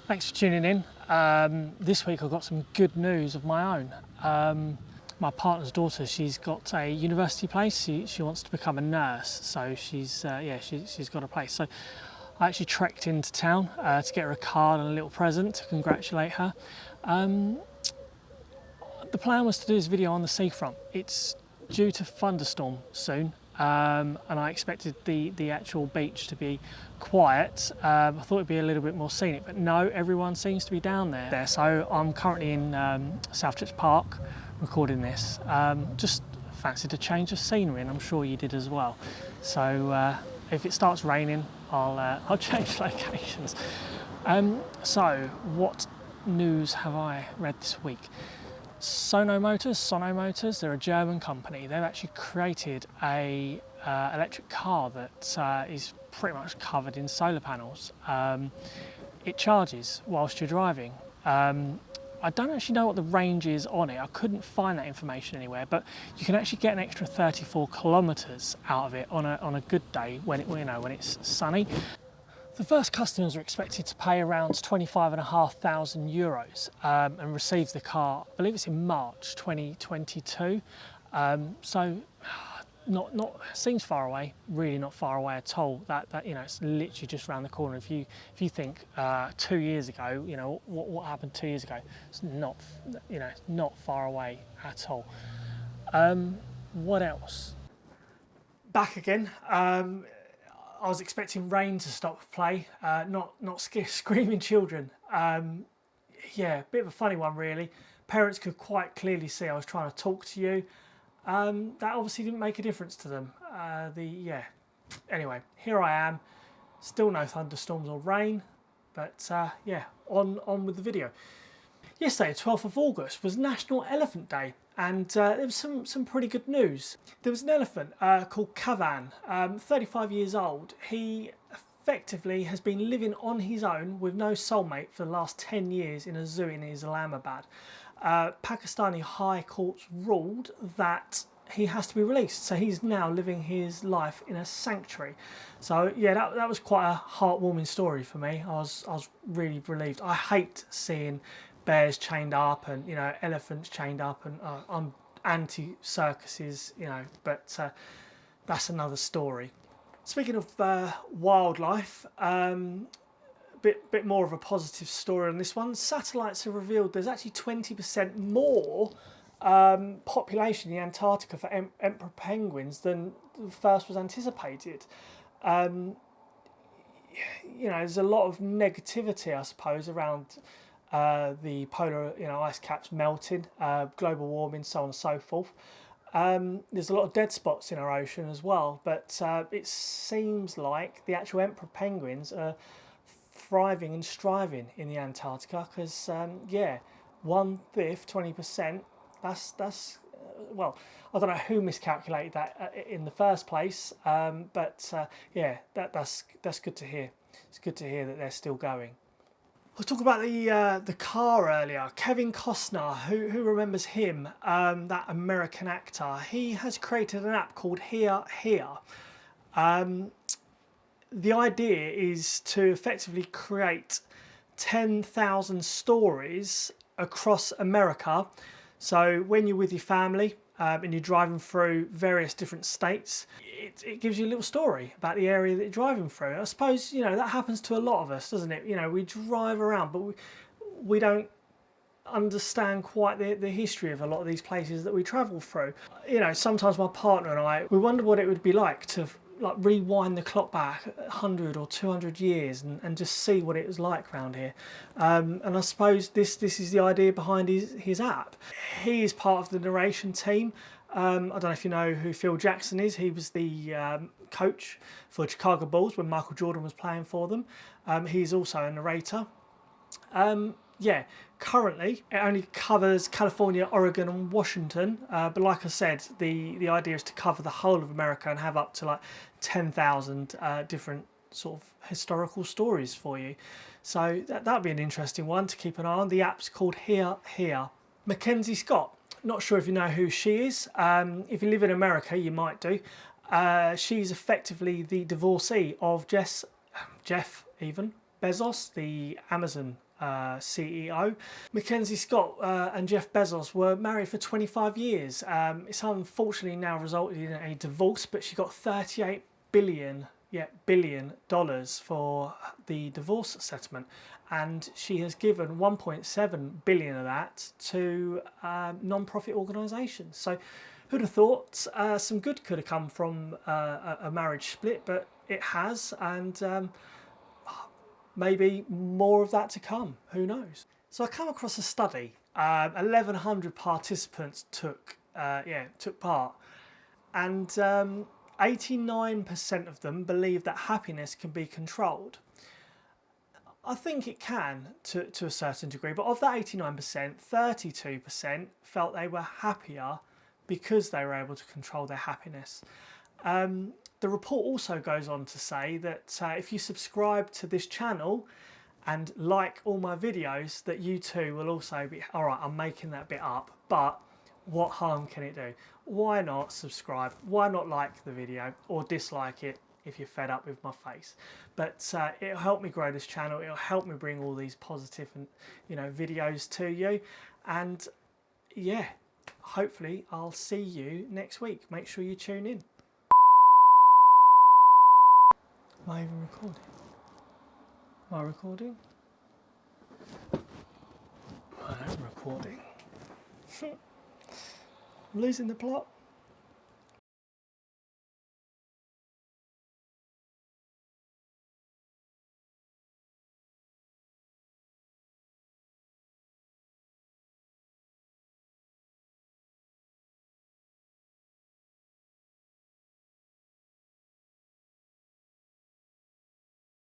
Thanks for tuning in. This week I've got some good news of my own. My partner's daughter, she's got a university place. She wants to become a nurse, so she's got a place. So I actually trekked into town to get her a card and a little present to congratulate her. The plan was to do this video on the seafront. It's due to thunderstorm soon, and I expected the actual beach to be quiet. I thought it'd be a little bit more scenic, but no, everyone seems to be down there. So I'm currently in Southchurch Park recording this. Just fancied a change of scenery, and I'm sure you did as well. So if it starts raining, I'll change locations. So what news have I read this week? Sono Motors, they're a German company. They've actually created a electric car that is pretty much covered in solar panels. It charges whilst you're driving. I don't actually know what the range is on it. I couldn't find that information anywhere, but you can actually get an extra 34 kilometres out of it on a good day when it's sunny. The first customers are expected to pay around 25,500 euros and receive the car, I believe it's in March 2022. So not seems far away, really not far away at all. That it's literally just around the corner. If you think 2 years ago, what happened 2 years ago, it's not far away at all. What else? Back again. I was expecting rain to stop play, not screaming children. Yeah, bit of a funny one really. Parents could quite clearly see I was trying to talk to you. That obviously didn't make a difference to them. Anyway, here I am. Still no thunderstorms or rain, but yeah, on with the video. Yesterday, 12th of August, was National Elephant Day, and there was some pretty good news. There was an elephant called Kavan, 35 years old. He effectively has been living on his own with no soulmate for the last 10 years in a zoo in Islamabad. Pakistani High Court ruled that he has to be released, so he's now living his life in a sanctuary. So yeah, that was quite a heartwarming story for me. I was really relieved. I hate seeing bears chained up and elephants chained up, and I'm anti circuses, but that's another story. Speaking of wildlife, bit more of a positive story on this one. Satellites have revealed there's actually 20% more population in Antarctica for emperor penguins than first was anticipated. There's a lot of negativity, I suppose, around the polar ice caps melting, global warming, so on and so forth. There's a lot of dead spots in our ocean as well, but it seems like the actual emperor penguins are thriving and striving in the Antarctica, because 1/5, 20%, that's well, I don't know who miscalculated that in the first place, but that's good to hear. It's good to hear that they're still going. I was talking about the car earlier. Kevin Costner, who remembers him, that American actor, he has created an app called HearHere. The idea is to effectively create 10,000 stories across America. So when you're with your family and you're driving through various different states, it gives you a little story about the area that you're driving through. I suppose that happens to a lot of us, doesn't it? We drive around, but we don't understand quite the history of a lot of these places that we travel through. Sometimes my partner and I, we wonder what it would be like to rewind the clock back 100 or 200 years and just see what it was like around here. And I suppose this is the idea behind his app. He is part of the narration team. I don't know if you know who Phil Jackson is. He was the coach for Chicago Bulls when Michael Jordan was playing for them. He's also a narrator. Currently it only covers California, Oregon and Washington, but like I said, the idea is to cover the whole of America and have up to 10,000 different sort of historical stories for you. So that'd be an interesting one to keep an eye on. The app's called HearHere. Mackenzie Scott, not sure if you know who she is. If you live in America, you might do. She's effectively the divorcee of Jeff Bezos, the Amazon CEO. Mackenzie Scott and Jeff Bezos were married for 25 years. It's unfortunately now resulted in a divorce, but she got $38 billion for the divorce settlement, and she has given 1.7 billion of that to non-profit organisations. So who'd have thought some good could have come from a marriage split, but it has, and maybe more of that to come, who knows. So I come across a study. 1,100 participants took part, and 89% of them believe that happiness can be controlled. I think it can to a certain degree, but of that 89%, 32% felt they were happier because they were able to control their happiness. The report also goes on to say that if you subscribe to this channel and like all my videos, that you too will also be, all right, I'm making that bit up, but what harm can it do? Why not subscribe? Why not like the video or dislike it if you're fed up with my face? But it'll help me grow this channel. It'll help me bring all these positive and videos to you. And yeah, hopefully I'll see you next week. Make sure you tune in. Am I even recording? Am I recording? I am recording. I'm losing the plot.